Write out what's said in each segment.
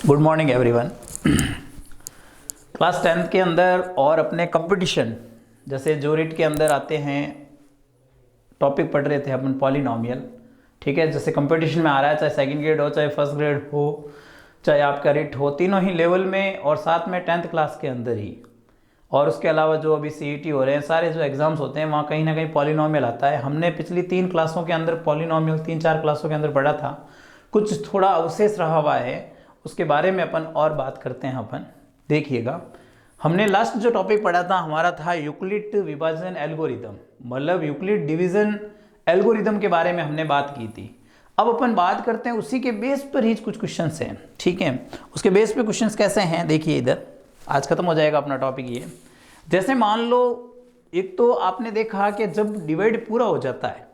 Good morning everyone. Class 10th के अंदर और अपने कंपटीशन जैसे जो रीट के अंदर आते हैं टॉपिक पढ़ रहे थे अपन पॉलिनोमियल। ठीक है, जैसे कंपटीशन में आ रहा है, चाहे सेकंड ग्रेड हो, चाहे फर्स्ट ग्रेड हो, चाहे आपका रीट हो, तीनों ही लेवल में और साथ में 10th क्लास के अंदर ही। और उसके अलावा जो अभी CET हो रहे हैं, सारे जो एग्जाम्स होते हैं वहाँ कहीं ना कहीं पॉलिनोमियल आता है। हमने पिछली 3 क्लासों के अंदर पॉलिनोमियल 3-4 क्लासों के अंदर पढ़ा था, कुछ थोड़ा अवशेष रहा हुआ है, उसके बारे में अपन और बात करते हैं। अपन देखिएगा, हमने लास्ट जो टॉपिक पढ़ा था हमारा था यूक्लिड विभाजन एल्गोरिदम, मतलब यूक्लिड डिवीजन एल्गोरिदम के बारे में हमने बात की थी। अब अपन बात करते हैं उसी के बेस पर ही कुछ क्वेश्चंस हैं। ठीक है, उसके बेस पे क्वेश्चंस कैसे हैं देखिए, इधर आज खत्म हो जाएगा अपना टॉपिक ये। जैसे मान लो, एक तो आपने देखा कि जब डिवाइड पूरा हो जाता है,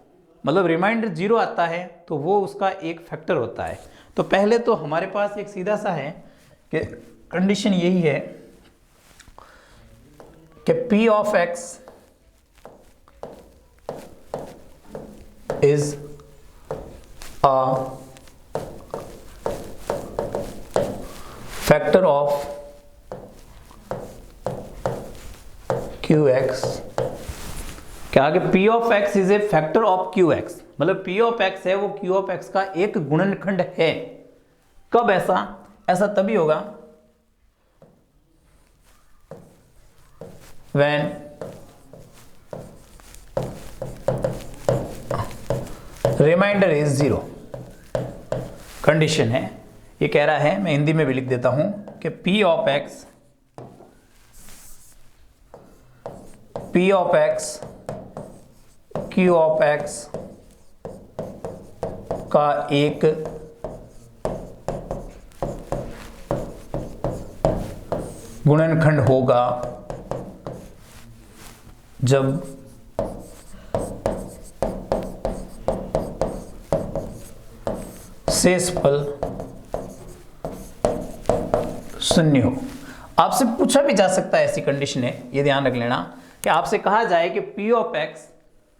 मतलब रिमाइंडर 0 आता है, तो वो उसका एक फैक्टर होता है। तो पहले तो हमारे पास एक सीधा सा है कि कंडीशन यही है कि P of X is a factor of QX। क्या आगे P of X is a factor of QX, मतलब P ऑफ X है वो Q ऑफ X का एक गुणनखंड है। कब ऐसा तभी होगा when रिमाइंडर इज 0। कंडीशन है, ये कह रहा है, मैं हिंदी में भी लिख देता हूं कि P of X Q of X का एक गुणनखंड होगा जब शेषफल शून्य हो। आपसे पूछा भी जा सकता है, ऐसी कंडीशन है, ये ध्यान रख लेना कि आपसे कहा जाए कि P of X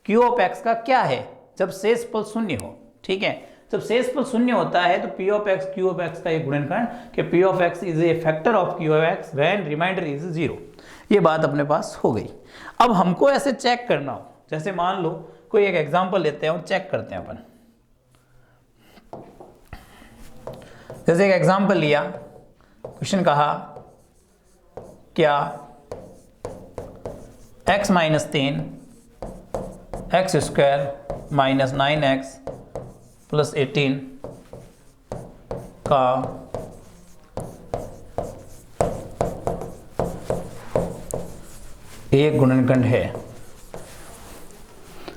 Q of X का क्या है जब शेषफल शून्य हो। ठीक है, जब शेषफल शून्य होता है तो P of X Q of X का एक गुणनखंड कि P of X is a factor of Q of X when reminder is 0। ये बात अपने पास हो गई। अब हमको ऐसे चेक करना हो, जैसे मान लो कोई एक एग्जांपल लेते हैं और चेक करते हैं अपन। जैसे एक एग्जांपल लिया, क्वेश्चन कहा क्या x minus 3 x square minus 9x plus 18 का एक गुणनखंड है।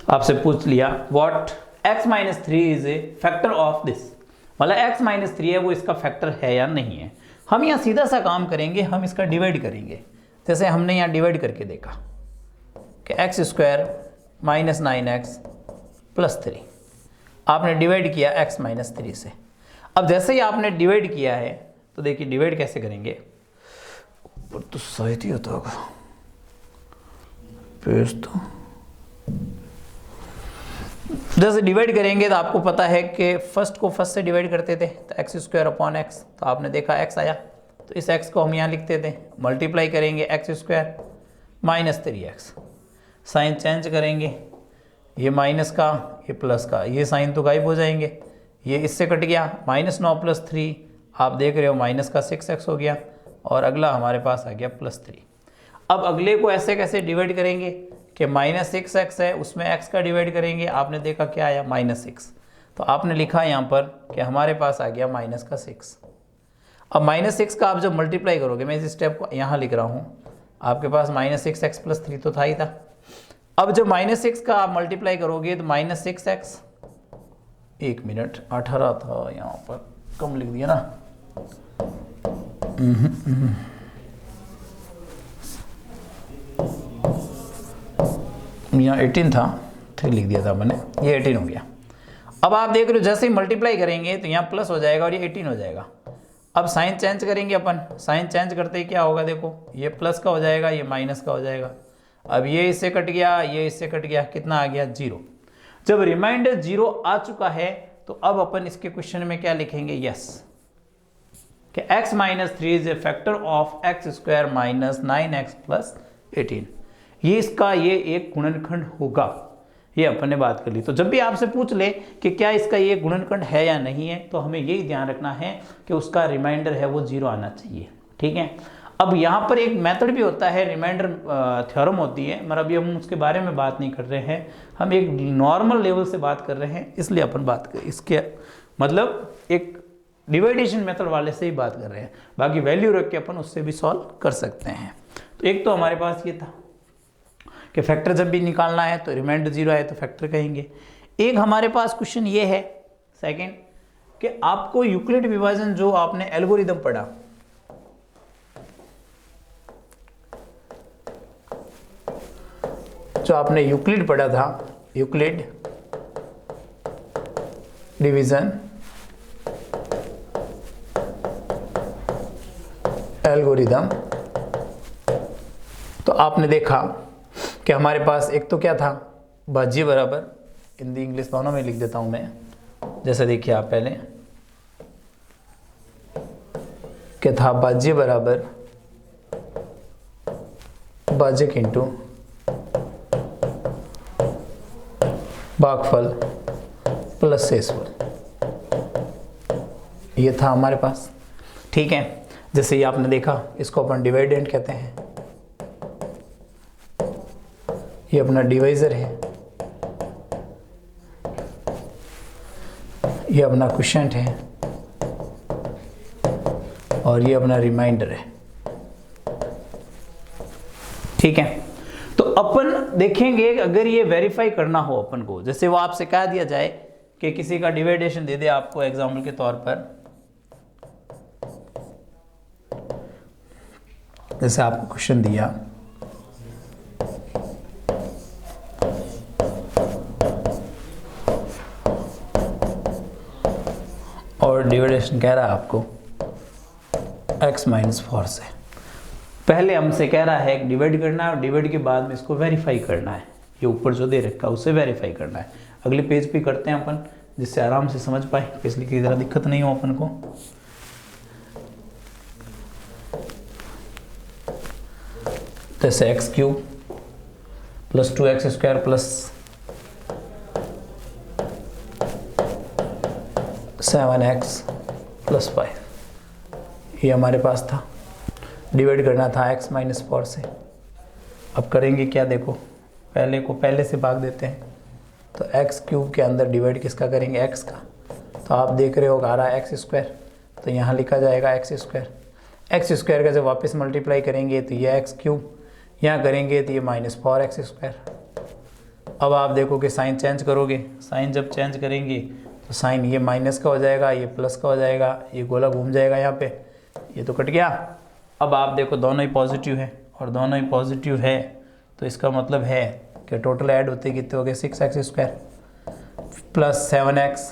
आपसे पूछ लिया what x minus 3 is a factor of this, मतलब x माइनस 3 है वो इसका फैक्टर है या नहीं है। हम यहाँ सीधा सा काम करेंगे, हम इसका डिवाइड करेंगे। जैसे हमने यहाँ डिवाइड करके देखा कि x square minus 9x plus 3, आपने डिवाइड किया x माइनस 3 से। अब जैसे ही आपने डिवाइड किया है तो देखिए डिवाइड कैसे करेंगे, ऊपर तो सहित ही होता होगा, पेज तो जैसे डिवाइड करेंगे तो आपको पता है कि फर्स्ट को फर्स्ट से डिवाइड करते थे तो एक्स स्क्वायर अपॉन एक्स, तो आपने देखा x आया, तो इस x को हम यहाँ लिखते थे, मल्टीप्लाई करेंगे x square minus 3x, sign change करेंगे, ये माइनस का ये प्लस का, ये साइन तो गायब हो जाएंगे, ये इससे कट गया, -9 + 3 आप देख रहे हो माइनस का 6x हो गया, और अगला हमारे पास आ गया +3। अब अगले को ऐसे कैसे डिवाइड करेंगे कि -6x है, उसमें x का डिवाइड करेंगे, आपने देखा क्या आया -6, तो आपने लिखा यहाँ पर कि हमारे पास आ गया -6। अब -6 का आप जब मल्टीप्लाई करोगे, मैं इस स्टेप को यहाँ लिख रहा हूँ, आपके पास -6x + 3 तो था ही था। अब जब -6 का आप मल्टीप्लाई करोगे तो -6x, 1 मिनट 18 था, यहाँ पर कम लिख दिया ना, यहाँ 18 था, ठीक लिख दिया था मैंने, ये 18 हो गया। अब आप देख रहे हो जैसे ही मल्टीप्लाई करेंगे तो यहाँ प्लस हो जाएगा और ये 18 हो जाएगा। अब साइन चेंज करेंगे अपन, साइन चेंज करते ही क्या होगा, देखो ये प्लस का हो जाएगा, ये माइनस का हो जाएगा। अब ये इससे कट गया, ये इससे कट गया, कितना आ गया 0। जब रिमाइंडर 0 आ चुका है तो अब अपन इसके क्वेश्चन में क्या लिखेंगे, यस। कि x minus 3 is a factor of x square minus 9x plus 18, ये इसका ये एक गुणनखंड होगा। ये अपन ने बात कर ली। तो जब भी आपसे पूछ ले कि क्या इसका ये गुणनखंड है या नहीं है, तो हमें यही ध्यान रखना है कि उसका रिमाइंडर है वो 0 आना चाहिए। ठीक है। अब यहाँ पर एक मेथड भी होता है, रिमाइंडर थ्योरम होती है, मगर अभी हम उसके बारे में बात नहीं कर रहे हैं, हम एक नॉर्मल लेवल से बात कर रहे हैं, इसलिए अपन बात कर इसके मतलब एक डिवाइडेशन मेथड वाले से ही बात कर रहे हैं। बाकी वैल्यू रख के अपन उससे भी सॉल्व कर सकते हैं। तो एक तो हमारे पास ये था कि फैक्टर जब भी निकालना है तो रिमाइंडर 0 आए तो फैक्टर कहेंगे। एक हमारे पास क्वेश्चन ये है सेकंड कि आपको यूक्लिड विभाजन जो आपने एल्गोरिदम पढ़ा, जो आपने यूक्लिड पढ़ा था, यूक्लिड डिवीजन एल्गोरिदम, तो आपने देखा कि हमारे पास एक तो क्या था, भाज्य बराबर, हिंदी इंग्लिश दोनों में लिख देता हूं मैं, जैसे देखिए आप पहले क्या था, भाज्य बराबर भाजक इंटू भागफल प्लस शेषफल, ये था हमारे पास। ठीक है। जैसे ये आपने देखा, इसको अपन डिवाइडेंट कहते हैं, ये अपना डिवाइजर है, ये अपना क्वोशिएंट है, और ये अपना रिमाइंडर है। ठीक है। तो अपन देखेंगे अगर ये वेरीफाई करना हो अपन को, जैसे वो आपसे कह दिया जाए कि किसी का डिवाइडेशन दे दे आपको एग्जाम्पल के तौर पर, जैसे आपको क्वेश्चन दिया और डिवाइडेशन कह रहा है आपको x माइनस 4 से, पहले हमसे कह रहा है डिवाइड करना है और डिवाइड के बाद में इसको वेरीफाई करना है, ये ऊपर जो दे रखा है उससे वेरीफाई करना है। अगले पेज पे करते हैं अपन, जिससे आराम से समझ पाए, इसलिए की ज़रा दिक्कत नहीं हो अपन को। जैसे x cube plus 2x square plus 7x plus 5, ये हमारे पास था। डिवाइड करना था x माइनस 4 से। अब करेंगे क्या, देखो पहले को पहले से भाग देते हैं, तो x क्यूब के अंदर डिवाइड किसका करेंगे, x का। तो आप देख रहे हो आ रहा है x स्क्वायर, तो यहाँ लिखा जाएगा x स्क्वायर। x स्क्वायर का जब वापस मल्टीप्लाई करेंगे तो ये x क्यूब, यहाँ करेंगे तो ये माइनस 4x स्क्वायर। अब आप देखो कि साइन चेंज करोगे, साइन जब चेंज करेंगे तो साइन ये माइनस का हो जाएगा, ये प्लस का हो जाएगा, ये गोला घूम जाएगा यहाँ पे, ये तो कट गया। अब आप देखो दोनों ही पॉजिटिव है और दोनों ही पॉजिटिव है, तो इसका मतलब है कि टोटल ऐड होते कितने हो गए, 6x square plus 7x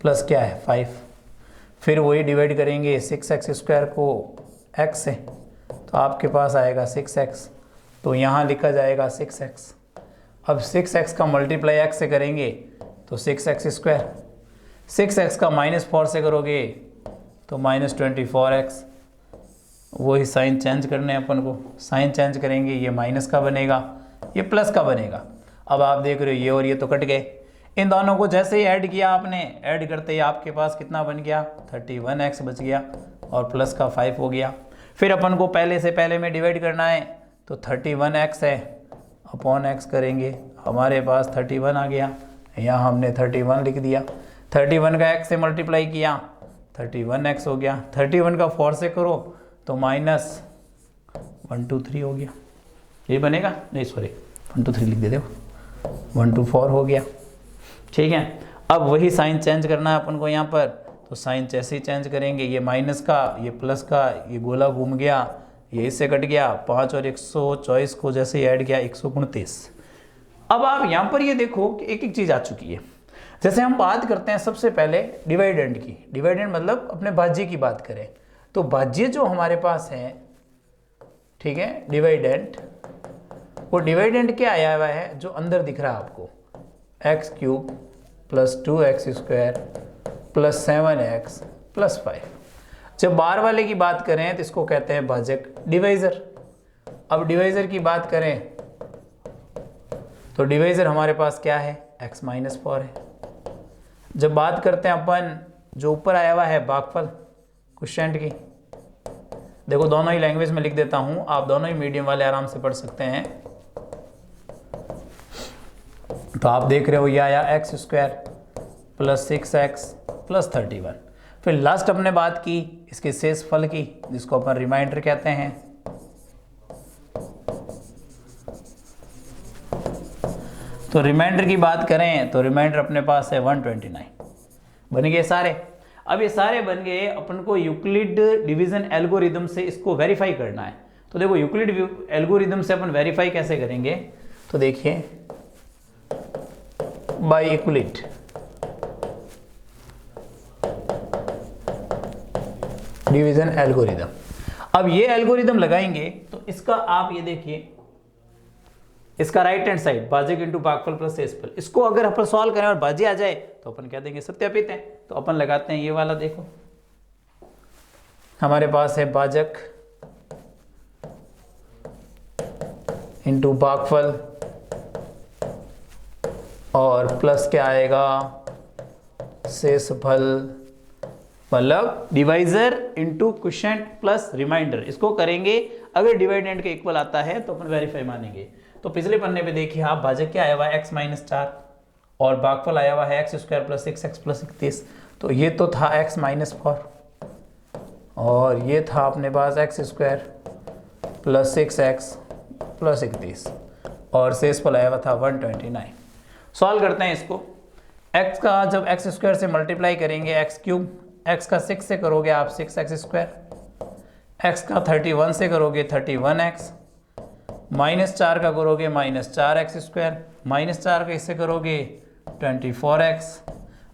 plus क्या है 5। फिर वही डिवाइड करेंगे 6x स्क्वायर को x से, तो आपके पास आएगा 6x, तो यहाँ लिखा जाएगा 6x। अब 6x का मल्टीप्लाई x से करेंगे तो 6x स्क्वायर, 6x का माइनस 4 से करोगे तो माइनस 24x। वही साइन चेंज करने हैं अपन को, साइन चेंज करेंगे, ये माइनस का बनेगा, ये प्लस का बनेगा। अब आप देख रहे हो ये और ये तो कट गए, इन दोनों को जैसे ही ऐड किया आपने, ऐड करते ही आपके पास कितना बन गया, 31x बच गया और प्लस का 5 हो गया। फिर अपन को पहले से पहले में डिवाइड करना है, तो 31x है अपॉन x करेंगे, हमारे पास 31 आ गया, यहाँ हमने 31 लिख दिया। 31 का x से मल्टीप्लाई किया 31x हो गया, 31 का 4 से करो तो माइनस 123 हो गया, ये बनेगा, नहीं सॉरी 123 लिख देते हो, 124 हो गया। ठीक है। अब वही साइन चेंज करना है अपन को यहाँ पर, तो साइन जैसे ही चेंज करेंगे, ये माइनस का ये प्लस का, ये गोला घूम गया, ये इससे कट गया, 5 और 124 को जैसे ही ऐड किया 129। अब आप यहाँ पर ये देखो कि एक एक चीज़ आ चुकी है। जैसे हम बात करते हैं सबसे पहले डिवाइडेंड की, डिवाइडेंड मतलब अपने भाज्य की बात करें, तो भाज्य जो हमारे पास है, ठीक है, डिवाइडेंट, वो डिवाइडेंट क्या आया हुआ है जो अंदर दिख रहा है आपको, x cube plus 2x square plus 7x plus 5। जब बार वाले की बात करें तो इसको कहते हैं भाजक डिवाइजर। अब डिवाइजर की बात करें तो डिवाइजर हमारे पास क्या है, x माइनस 4 है। जब बात करते हैं अपन जो ऊपर आया हुआ है भागफल क्वोशिएंट की, देखो दोनों ही लैंग्वेज में लिख देता हूं, आप दोनों ही मीडियम वाले आराम से पढ़ सकते हैं। तो आप देख रहे हो ये आया x square plus 6x plus 31। फिर लास्ट अपने बात की इसके शेष फल की, जिसको अपन रिमाइंडर कहते हैं। तो रिमाइंडर की बात करें तो रिमाइंडर अपने पास है 129। बन गए सारे। अब ये सारे बन गए, अपन को यूक्लिड डिवीजन एल्गोरिदम से इसको वेरीफाई करना है। तो देखो यूक्लिड एल्गोरिदम से अपन वेरीफाई कैसे करेंगे, तो देखिए बाय यूक्लिड डिवीजन एल्गोरिदम। अब ये एल्गोरिदम लगाएंगे तो इसका आप ये देखिए, इसका राइट हैंड साइड भाजक इंटू भागफल प्लस शेषफल, इसको अगर अपन सॉल्व करें और भाजी आ जाए तो अपन कह देंगे सत्यापित है। तो अपन लगाते हैं ये वाला, देखो हमारे पास है भाजक इंटू भागफल और प्लस क्या आएगा शेषफल, मतलब divisor into quotient plus remainder. इसको करेंगे, अगर डिवाइडेंड के इक्वल आता है तो अपन वेरीफाई मानेंगे। तो पिछले पन्ने पे देखिए आप, भाजक क्या आया हुआ है x माइनस 4 और भागफल आया हुआ है x square plus 6x plus 31। तो ये तो था x माइनस 4 और ये था अपने पास x square plus 6x plus 31 और शेषफल आया हुआ था 129। सॉल्व करते हैं इसको। x का जब x स्क्वायर से मल्टीप्लाई करेंगे x क्यूब, x का 6 से करोगे आप 6x स्क्वायर, x का 31 से करोगे 31x, माइनस 4 का करोगे माइनस 4x स्क्वायर, माइनस 4 का इससे करोगे 24x,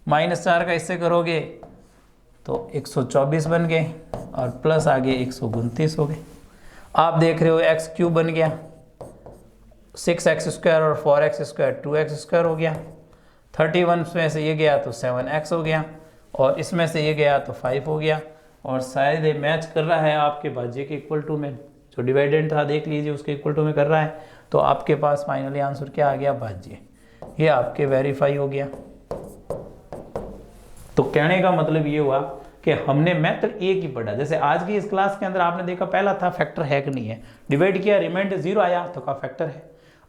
माइनस 4 का इससे करोगे तो 124 बन गए और प्लस आगे 129 हो गए। आप देख रहे हो x क्यूब बन गया, 6x स्क्वायर और 4x स्क्वायर 2x स्क्वायर हो गया, 31 में से ये गया तो 7x हो गया और इसमें से ये गया तो 5 हो गया। और शायद ये मैच कर रहा है आपके भाज्य के इक्वल टू में, जो डिवाइडेंड था देख लीजिए उसके इक्वल टू में कर रहा है। तो आपके पास फाइनली आंसर क्या आ गया, भाज्य। ये आपके वेरीफाई हो गया। तो कहने का मतलब ये हुआ कि हमने मेथड एक ही पढ़ा। जैसे आज की इस क्लास के अंदर आपने देखा पहला था फैक्टर है कि नहीं है, डिवाइड किया रिमाइंडर 0 आया तो का फैक्टर है।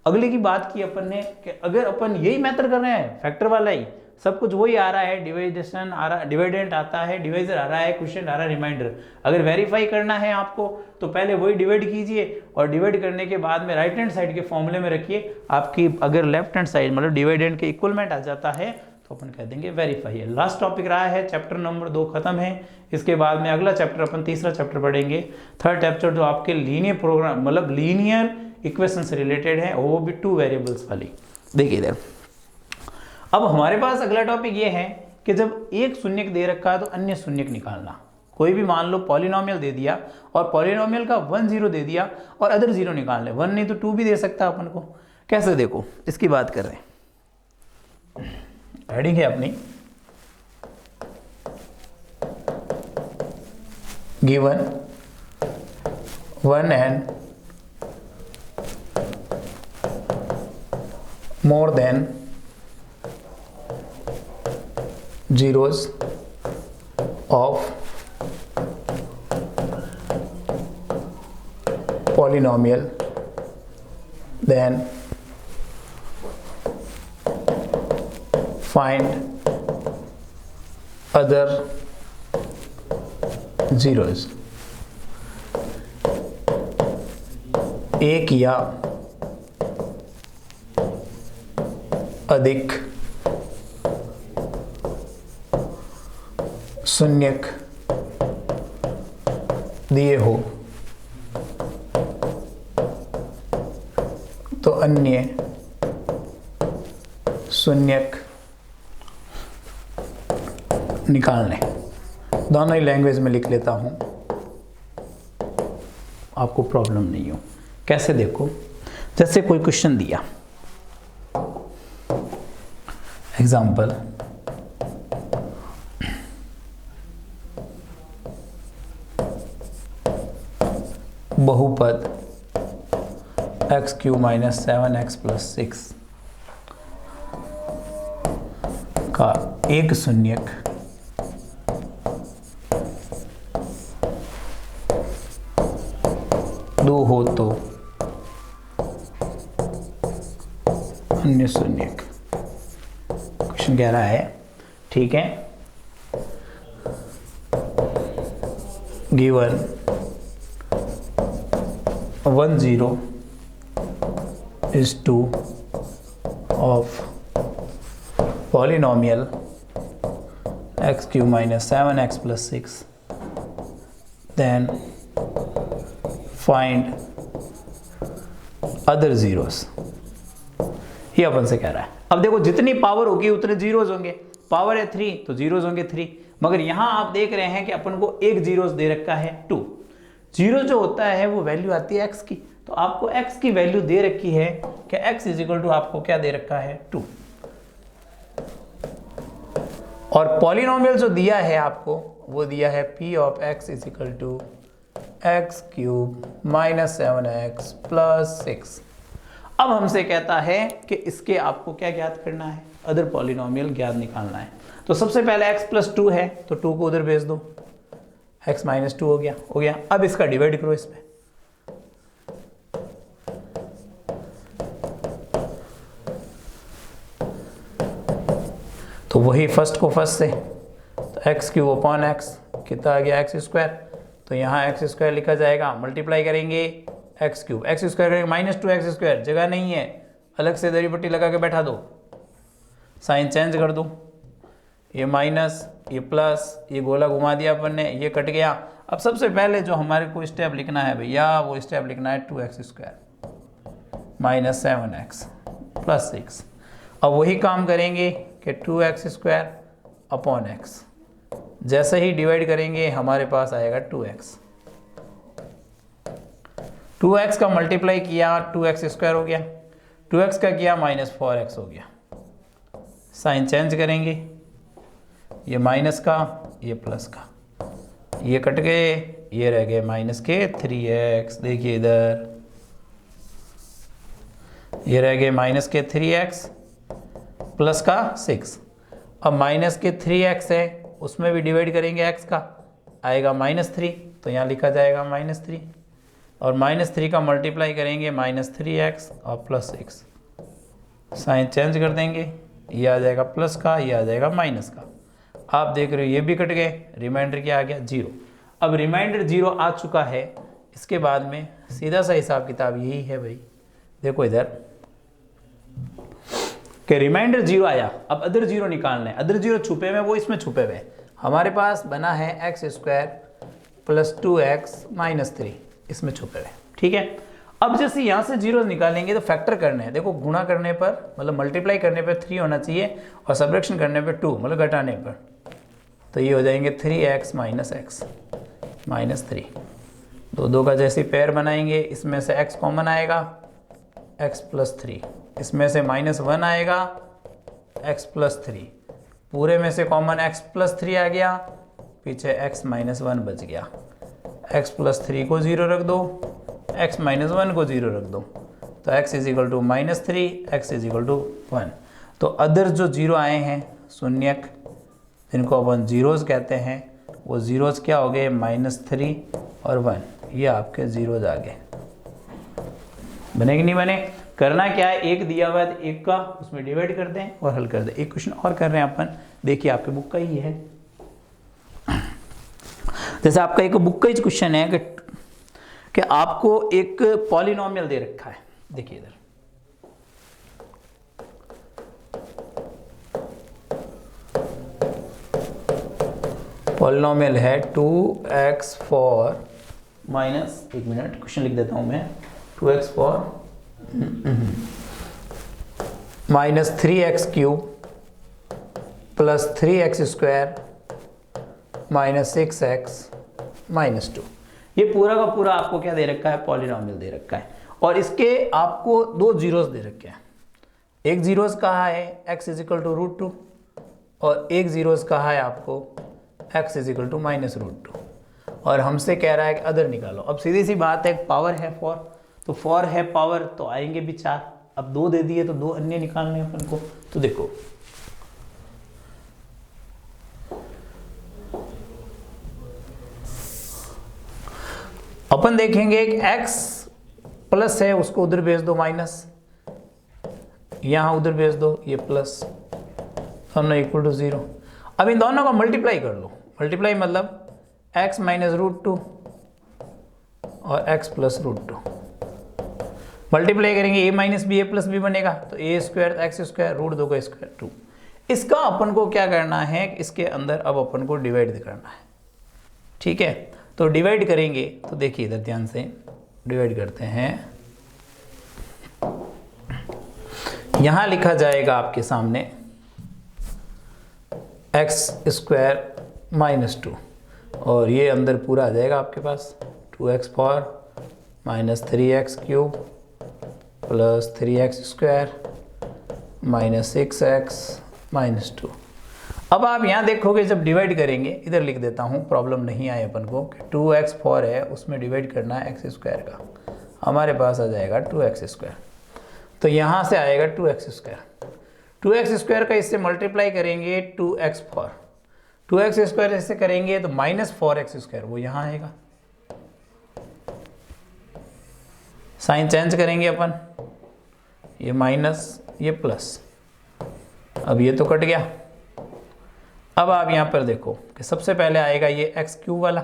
अगले की बात की अपन ने कि अगर अपन यही मेथड कर रहे हैं, फैक्टर वाला ही सब कुछ वही आ रहा है, डिवाइडेशन आ रहा, डिवाइडेंट आता है, डिवाइजर आ रहा है, क्वोशिएंट आ रहा है, रिमाइंडर, अगर वेरीफाई करना है आपको तो पहले वही डिवाइड कीजिए और डिवाइड करने के बाद में राइट हैंड साइड के फॉर्मूले में रखिए। आपकी अगर लेफ्ट हैंड साइड मतलब डिवाइडेंट के इक्वलमेंट आ जाता है तो अपन कह देंगे वेरीफाई है। लास्ट टॉपिक रहा है, चैप्टर नंबर 2 खत्म है। इसके बाद में अगला चैप्टर अपन तीसरा चैप्टर पढ़ेंगे, थर्ड चैप्टर, जो आपके लीनियर प्रोग्राम मतलब लीनियर इक्वेशन से रिलेटेड है, वो भी 2 वेरिएबल्स वाली। देखिए इधर, अब हमारे पास अगला टॉपिक ये है कि जब एक शून्यक दे रखा है तो अन्य शून्यक निकालना। कोई भी मान लो पॉलिनोमियल दे दिया और पॉलिनोमियल का 1 0 दे दिया और अदर 0 निकाल ले, 1 नहीं तो 2 भी दे सकता अपन को। कैसे, देखो इसकी बात कर रहे हैं। हेडिंग है अपनी given 1 and more than zeros of polynomial, then find other zeros। एक या अधिक शून्यक दिए हो तो अन्य शून्यक निकालने। दोनों ही लैंग्वेज में लिख लेता हूं, आपको प्रॉब्लम नहीं हो। कैसे, देखो जैसे कोई क्वेश्चन दिया, एग्जाम्पल बहुपद x³ माइनस 7x प्लस 6 का एक शून्यक दो हो तो अन्य शून्यक। क्वेश्चन कह रहा है, ठीक है, given 1 0 is 2 of polynomial x³ minus 7x plus 6, then find other zeros। ये अपन से कह रहा है। अब देखो जितनी पावर होगी उतने जीरोज होंगे, पावर है 3 तो जीरोज होंगे 3, मगर यहां आप देख रहे हैं कि अपन को एक जीरोज दे रखा है 2। जीरो जो होता है वो वैल्यू आती है x की, तो आपको x की वैल्यू दे रखी है कि x इज इक्वल टू आपको क्या दे रखा है 2। और पॉलिनोमियल जो दिया है आपको वो दिया है p of x is equal to x³ minus 7x plus 6। अब हमसे कहता है कि इसके आपको क्या ज्ञात करना है, अदर पॉलिनोमियल ज्ञात निकालना है। तो सबसे पहले x प्लस 2 है तो 2 को उधर भेज दो, x माइनस 2 हो गया। अब इसका डिवाइड करो इसमें, तो वही फर्स्ट को फर्स्ट से, तो x³ अपॉन x कितना आ गया x², तो यहाँ x² लिखा जाएगा, मल्टीप्लाई करेंगे x³ करेंगे माइनस 2x², जगह नहीं है, अलग से दरी पट्टी लगा के बैठा दो, साइन चेंज कर दो, ये माइनस ये प्लस, ये गोला घुमा दिया अपन ने, ये कट गया। अब सबसे पहले जो हमारे को स्टेप लिखना है भैया, वो स्टेप लिखना है 2x² माइनस 7x प्लस 6। अब वही काम करेंगे कि 2x² अपॉन x, जैसे ही डिवाइड करेंगे हमारे पास आएगा 2x। 2x का मल्टीप्लाई किया 2x² हो गया, 2x का किया माइनस 4x हो गया। साइन चेंज करेंगे, ये माइनस का ये प्लस का, ये कट गए, ये रह गए माइनस के 3x। देखिए इधर ये रह गए माइनस के 3x प्लस का 6। अब माइनस के 3x है, उसमें भी डिवाइड करेंगे x का, आएगा -3, तो यहाँ लिखा जाएगा -3, और -3 का मल्टीप्लाई करेंगे -3x और प्लस 6। साइन चेंज कर देंगे, ये आ जाएगा प्लस का, ये आ जाएगा माइनस का। आप देख रहे हो ये भी कट गए, रिमाइंडर क्या आ गया 0। अब रिमाइंडर 0 आ चुका है, इसके बाद में सीधा सा हिसाब किताब यही है भाई। देखो इधर कि रिमाइंडर 0 आया, अब अदर 0 निकालना है। अदर 0 छुपे हुए, वो इसमें छुपे हुए। हमारे पास बना है x² प्लस 2x माइनस 3, इसमें छुपे हुए, ठीक है। अब जैसे यहाँ से जीरो निकालेंगे तो फैक्टर करने हैं। देखो गुणा करने पर मतलब मल्टीप्लाई करने पर 3 होना चाहिए और सब्ट्रैक्शन करने पर 2 मतलब घटाने पर, तो ये हो जाएंगे 3x माइनस x माइनस 3। दो का जैसे पेयर बनाएंगे, इसमें से x कॉमन आएगा x प्लस 3, इसमें से -1 आएगा x प्लस 3, पूरे में से कॉमन x प्लस 3 आ गया, पीछे x माइनस 1 बच गया। x प्लस 3 को 0 रख दो, x माइनस 1 को 0 रख दो, तो x is equal to -3, x is equal to 1। तो अदर जो 0 आए हैं शून्यक, जिनको अपन जीरोज कहते हैं, वो जीरोज क्या हो गए -3 और 1, ये आपके जीरोज आ गए। बने कि नहीं बने? करना क्या है, एक दिया हुआ है एक का उसमें डिवाइड कर दें और हल कर दें। एक क्वेश्चन और कर रहे हैं अपन, देखिए आपके बुक का ही है। जैसे आपका एक बुक का ही क्वेश्चन है कि आपको एक पॉलिनोमियल दे रखा है, देखिए इधर पॉलिनोमियल है 2x4 माइनस, एक मिनट क्वेश्चन लिख देता हूं मैं, 2x4 minus 3x³ plus 3x² minus 6x minus 2। ये पूरा का पूरा आपको क्या दे रखा है, पॉलिनोमियल दे रखा है। और इसके आपको दो जीरोस दे रखे हैं। एक जीरोस कहा है x इज इक्वल टू √2 और एक जीरोस कहा है आपको x इज इक्वल टू -√2। और हमसे कह रहा है कि अदर निकालो। अब सीधी सी बात है, पावर है 4, तो 4 है पावर, तो आएंगे भी 4। अब 2 दे दिए तो 2 अन्य निकालने अपन को। तो देखो अपन देखेंगे कि x प्लस है, उसको उधर भेज दो माइनस, यहां उधर भेज दो ये प्लस, दोनों इक्वल टू 0। अब इन दोनों का मल्टीप्लाई कर लो। मल्टीप्लाई मतलब x माइनस √2 और x प्लस √2। मल्टीप्लाई करेंगे a minus B, a plus B बनेगा, तो a स्क्वायर x स्क्वायर √2 का स्क्वायर 2। इसका अपन को क्या करना है, इसके अंदर अब अपन को डिवाइड करना है। ठीक है, तो डिवाइड करेंगे तो देखिए इधर ध्यान से डिवाइड करते हैं। यहां लिखा जाएगा आपके सामने x स्क्वायर माइनस 2, और ये अंदर पूरा आ जाएगा आपके पास 2x4 minus 3x cube plus 3x square minus 6x minus 2। अब आप यहाँ देखोगे जब डिवाइड करेंगे, इधर लिख देता हूँ प्रॉब्लम नहीं आए अपन को, कि 2x4 है उसमें डिवाइड करना है x स्क्वायर का, हमारे पास आ जाएगा 2x स्क्वायर। तो यहाँ से आएगा 2x स्क्वायर, 2x स्क्वायर का इससे मल्टीप्लाई करेंगे 2x4, 2x स्क्वायर इससे करेंगे तो माइनस 4x स्क्वायर, वो यहाँ आएगा। साइन चेंज करेंगे अपन, ये माइनस ये प्लस, अब ये तो कट गया। अब आप यहाँ पर देखो कि सबसे पहले आएगा ये x क्यूब वाला,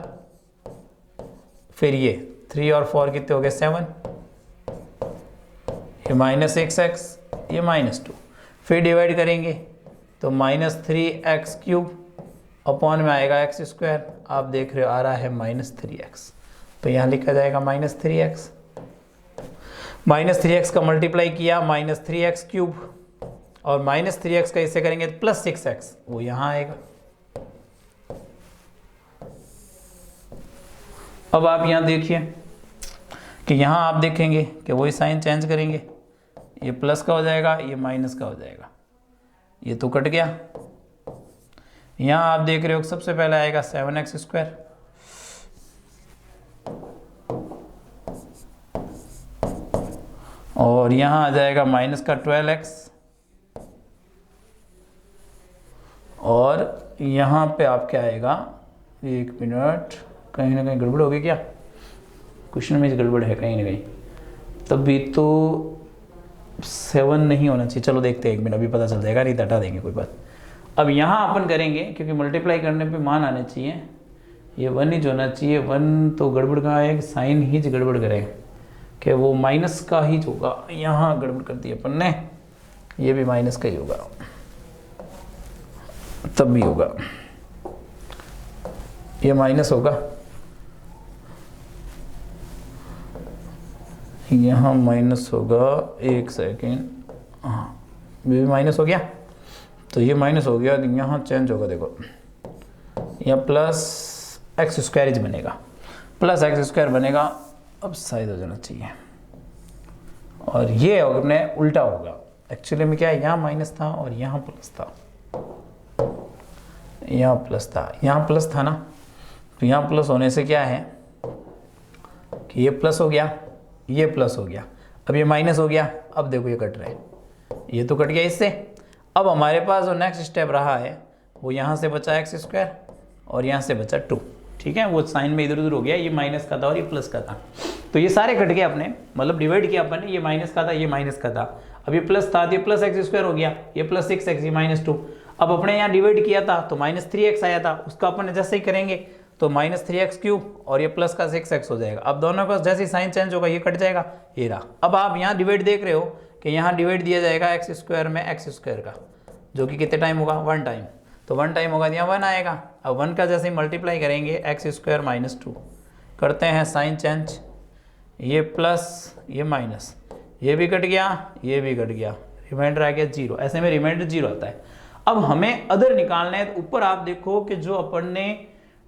फिर ये 3 और 4 कितने हो गए 7, ये माइनस 6x, ये माइनस 2, फिर डिवाइड करेंगे तो माइनस 3x क्यूब अपॉन में आएगा x स्क्वायर, आप देख रहे हो आ रहा है माइनस 3x, तो यहाँ लिखा जाएगा माइनस 3x। माइनस 3x का मल्टीप्लाई किया माइनस 3x क्यूब, और माइनस 3x का इससे करेंगे तो प्लस 6x, वो यहाँ आएगा। अब आप यहाँ देखिए कि यहाँ आप देखेंगे कि वही साइन चेंज करेंगे, ये प्लस का हो जाएगा, ये माइनस का हो जाएगा, ये तो कट गया। यहाँ आप देख रहे हो सबसे पहले आएगा 7x स्क्वायर, और यहाँ आ जाएगा माइनस का 12x, और यहाँ पे आपके आएगा, एक मिनट, कहीं ना कहीं गड़बड़ होगी क्या, क्वेश्चन में गड़बड़ है कहीं ना कहीं, तभी तो 7 नहीं होना चाहिए। चलो देखते हैं, एक मिनट अभी पता चल जाएगा, नहीं हटा देंगे कोई बात। अब यहाँ अपन करेंगे क्योंकि मल्टीप्लाई करने पे मान आने चाहिए, ये 1 ही होना चाहिए। 1 तो गड़बड़ कहाँ है, साइन ही गड़बड़ करें कि वो माइनस का ही होगा, यहाँ गड़बड़ कर दी अपन ने, ये भी माइनस का ही होगा, तब भी होगा, ये माइनस होगा, यहाँ माइनस होगा, एक सेकेंड, हाँ ये भी माइनस हो गया, तो ये माइनस हो गया, यहाँ चेंज होगा, देखो यहाँ प्लस एक्स स्क्वायर बनेगा, प्लस एक्स स्क्वायर बनेगा, अब साइज हो जाना चाहिए, और ये अपने उल्टा होगा। एक्चुअली में क्या है, यहाँ माइनस था और यहाँ प्लस था, यहाँ प्लस था, यहाँ प्लस था ना, तो यहाँ प्लस होने से क्या है कि ये प्लस हो गया, ये प्लस हो गया, अब ये माइनस हो गया, अब देखो ये कट रहा है, ये तो कट गया इससे। अब हमारे पास जो नेक्स्ट स्टेप रहा है वो यहाँ से बचा एक्स स्क्वायर और यहाँ से बचा 2, ठीक है, वो साइन में इधर उधर हो गया, ये माइनस का था और ये प्लस का था, तो ये सारे कट गए अपने, मतलब डिवाइड किया अपन ने, ये माइनस का था, ये माइनस का था, अब ये प्लस था तो ये प्लस एक्स स्क्वायर हो गया, ये प्लस 6x, ये माइनस 2। अब अपने यहाँ डिवाइड किया था तो माइनस 3x आया था, उसका अपन जैसे ही करेंगे तो माइनस 3x क्यूब और ये प्लस का 6x हो जाएगा। अब दोनों का जैसे ही साइन चेंज होगा ये कट जाएगा, ये रहा। अब आप यहाँ डिवाइड देख रहे हो कि यहाँ डिवाइड दिया जाएगा एक्स स्क्वायर में एक्स स्क्वायर का, जो कि कितने टाइम होगा, 1 टाइम, तो 1 टाइम होगा, यहाँ 1 आएगा। अब 1 का जैसे ही मल्टीप्लाई करेंगे एक्स स्क्वायर माइनस 2, करते हैं साइन चेंज, ये प्लस ये माइनस, ये भी कट गया, ये भी कट गया, रिमाइंडर आ गया 0, ऐसे में रिमाइंडर 0 आता है। अब हमें अदर निकालना है, तो ऊपर आप देखो कि जो अपन ने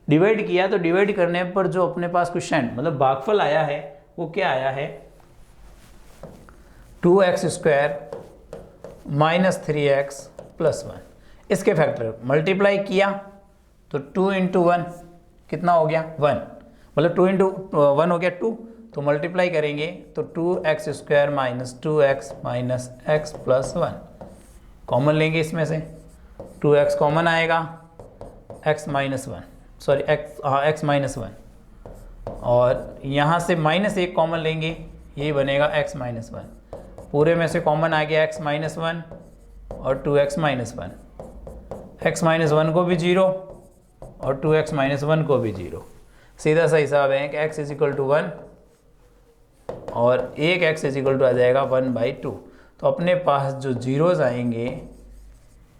डिवाइड किया, तो डिवाइड करने पर जो अपने पास क्वेश्चन मतलब भागफल आया है वो क्या आया है, 2x square minus 3x plus 1। इसके फैक्टर मल्टीप्लाई किया तो 2 × 1 कितना हो गया 1, मतलब 2 इंटू 1 हो गया 2, तो मल्टीप्लाई करेंगे तो 2x square minus 2x minus x plus 1 common लेंगे, इसमें से 2x कॉमन आएगा, x minus 1 sorry x minus 1, और यहाँ से माइनस 1 कॉमन लेंगे, ये बनेगा x माइनस 1, पूरे में से कॉमन आ गया x माइनस 1 और 2x माइनस 1, x माइनस 1 को भी 0 और 2x माइनस 1 को भी 0। सीधा सा हिसाब है कि x इज इक्वल टू 1 और एक x इज इक्वल टू आ जाएगा 1/2। तो अपने पास जो जीरोज आएंगे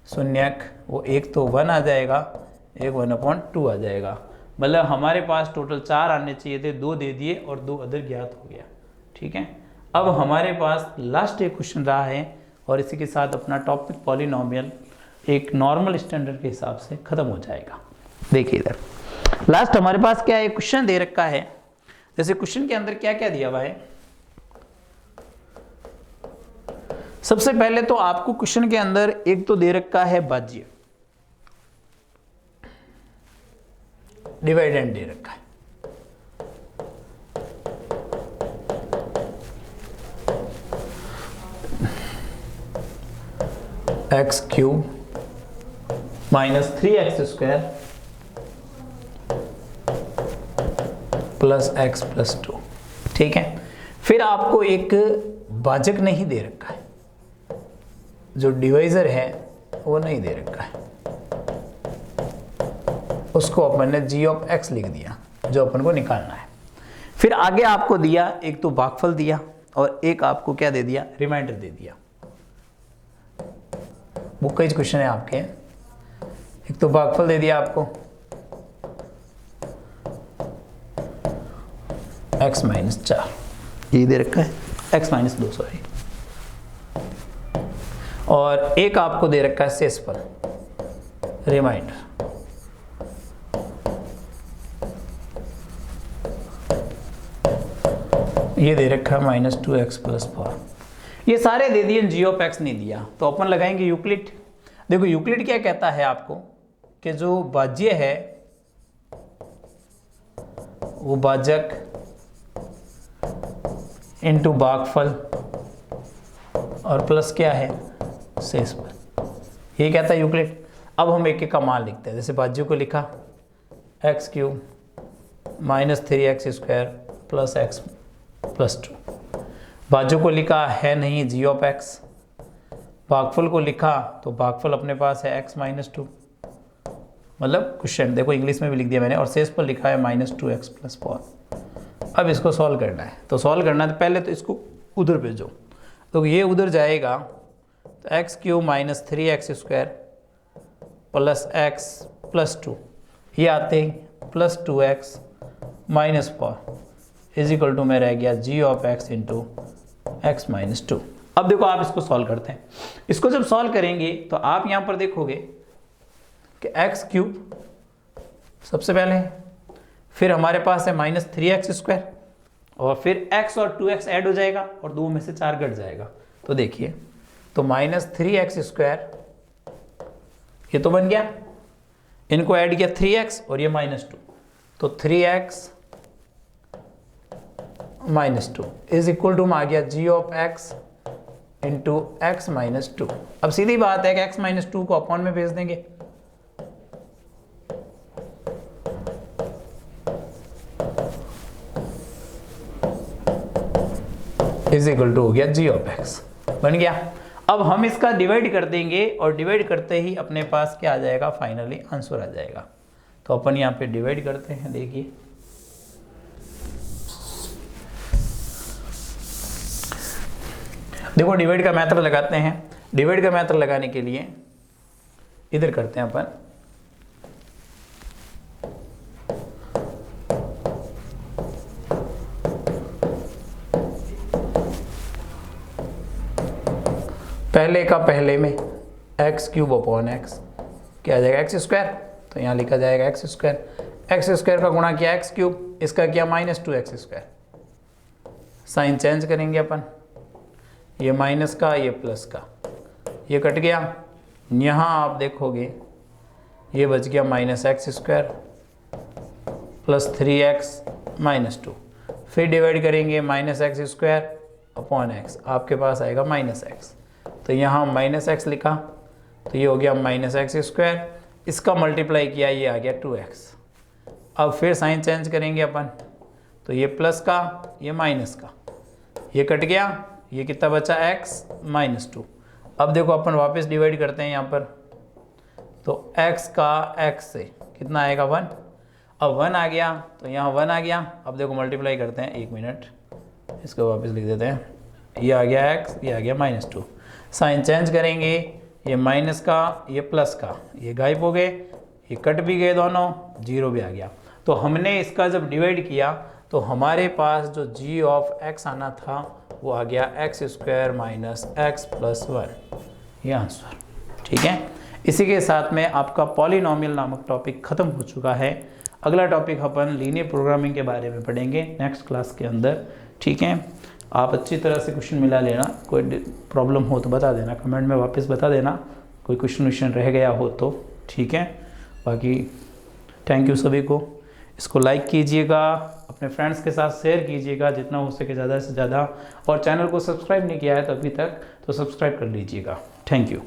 शून्यक, वो एक तो 1 आ जाएगा, एक 1/2 आ जाएगा। मतलब हमारे पास टोटल 4 आने चाहिए थे, 2 दे दिए और 2 अदर ज्ञात हो गया। ठीक है, अब हमारे पास लास्ट एक क्वेश्चन रहा है और इसी के साथ अपना टॉपिक पॉलिनोमियल एक नॉर्मल स्टैंडर्ड के हिसाब से खत्म हो जाएगा। देखिए इधर लास्ट हमारे पास क्या है, क्वेश्चन दे रखा है। जैसे क्वेश्चन के अंदर क्या क्या दिया हुआ है, सबसे पहले तो आपको क्वेश्चन के अंदर एक तो दे रखा है भाज्य, डिवाइडेंड दे रखा है, x cube minus 3x square plus x plus 2। ठीक है, फिर आपको एक भाजक नहीं दे रखा है, जो डिवाइजर है वो नहीं दे रखा है, उसको अपन ने g ऑफ x लिख दिया जो अपन को निकालना है। फिर आगे आपको दिया एक तो भागफल दिया और एक आपको क्या दे दिया, रिमाइंडर दे दिया। बुक का क्वेश्चन है आपके, एक तो भागफल दे दिया आपको x माइनस 4, ये दे रखा है x माइनस 2 सॉरी, और एक आपको दे रखा है शेषफल रिमाइंडर। ये दे रखा है -2x प्लस 4। ये सारे दे दिए, g ऑफ x नहीं दिया, तो अपन लगाएंगे यूक्लिड। देखो यूक्लिड क्या कहता है आपको कि जो भाज्य है वो भाजक इंटू भागफल और प्लस क्या है शेषफल, ये कहता है यूक्लिड। अब हम एक एक का मान लिखते हैं। जैसे भाज्य को लिखा x cube minus 3x square plus x plus 2, भाज्य को लिखा है नहीं g ऑफ x, भागफल को लिखा तो भागफल अपने पास है x माइनस 2, मतलब क्वेश्चन देखो इंग्लिश में भी लिख दिया मैंने, और शेष पर लिखा है -2x प्लस 4। अब इसको सॉल्व करना है, तो सॉल्व करना है तो पहले तो इसको उधर भेजो, तो ये उधर जाएगा तो x cube minus 3x square plus x plus 2, ये आते ही plus 2x minus 4 is equal to में रह गया g of x into x minus 2। अब देखो आप इसको सॉल्व करते हैं, इसको जब सॉल्व करेंगे तो आप यहाँ पर देखोगे कि एक्स क्यूब सबसे पहले, फिर हमारे पास है -3x स्क्वायर, और फिर x और 2x ऐड हो जाएगा और 2 में से 4 घट जाएगा। तो देखिए तो -3x स्क्वायर ये तो बन गया, इनको ऐड किया 3x और ये -2, तो 3x -2 इज इक्वल टू में आ गया g of x into x minus 2। अब सीधी बात है कि x माइनस 2 को अपॉन में भेज देंगे, इज इक्वल टू हो गया g ऑफ x, बन गया। अब हम इसका डिवाइड कर देंगे और डिवाइड करते ही अपने पास क्या आ जाएगा, फाइनली आंसर आ जाएगा। तो अपन यहाँ पे डिवाइड करते हैं, देखिए देखो डिवाइड का मेथड लगाते हैं। डिवाइड का मेथड लगाने के लिए इधर करते हैं अपन, पहले का पहले में एक्स क्यूब अपॉन एक्स क्या आ जाएगा, एक्स स्क्वायर, तो यहाँ लिखा जाएगा एक्स स्क्वायर। एक्स स्क्वायर का गुणा किया एक्स क्यूब, इसका किया -2x स्क्वायर, साइन चेंज करेंगे अपन, ये माइनस का ये प्लस का, ये कट गया। यहाँ आप देखोगे ये बच गया -x square plus 3x minus 2, फिर डिवाइड करेंगे minus x square upon x, आपके पास आएगा माइनस एक्स। तो यहाँ माइनस एक्स लिखा तो ये हो गया माइनस एक्स स्क्वायर, इसका मल्टीप्लाई किया ये आ गया 2x। अब फिर साइन चेंज करेंगे अपन, तो ये प्लस का ये माइनस का, ये कट गया, ये कितना बचा x माइनस 2। अब देखो अपन वापस डिवाइड करते हैं यहाँ पर, तो x का x से कितना आएगा 1, अब 1 आ गया तो यहाँ 1 आ गया। अब देखो मल्टीप्लाई करते हैं, 1 मिनट इसको वापस लिख देते हैं, ये आ गया x, ये आ गया माइनस 2। साइन चेंज करेंगे, ये माइनस का ये प्लस का, ये गायब हो गए, ये कट भी गए दोनों, 0 भी आ गया। तो हमने इसका जब डिवाइड किया तो हमारे पास जो g ऑफ x आना था वो आ गया x square minus x plus 1, ये आंसर। ठीक है, इसी के साथ में आपका पॉलिनॉमियल नामक टॉपिक ख़त्म हो चुका है। अगला टॉपिक अपन लीनियर प्रोग्रामिंग के बारे में पढ़ेंगे नेक्स्ट क्लास के अंदर। ठीक है, आप अच्छी तरह से क्वेश्चन मिला लेना, कोई प्रॉब्लम हो तो बता देना, कमेंट में वापस बता देना कोई क्वेश्चन रह गया हो तो। ठीक है, बाकी थैंक यू सभी को। इसको लाइक कीजिएगा, अपने फ्रेंड्स के साथ शेयर कीजिएगा जितना हो सके ज़्यादा से ज़्यादा, और चैनल को सब्सक्राइब नहीं किया है तो अभी तक तो सब्सक्राइब कर लीजिएगा। Thank you.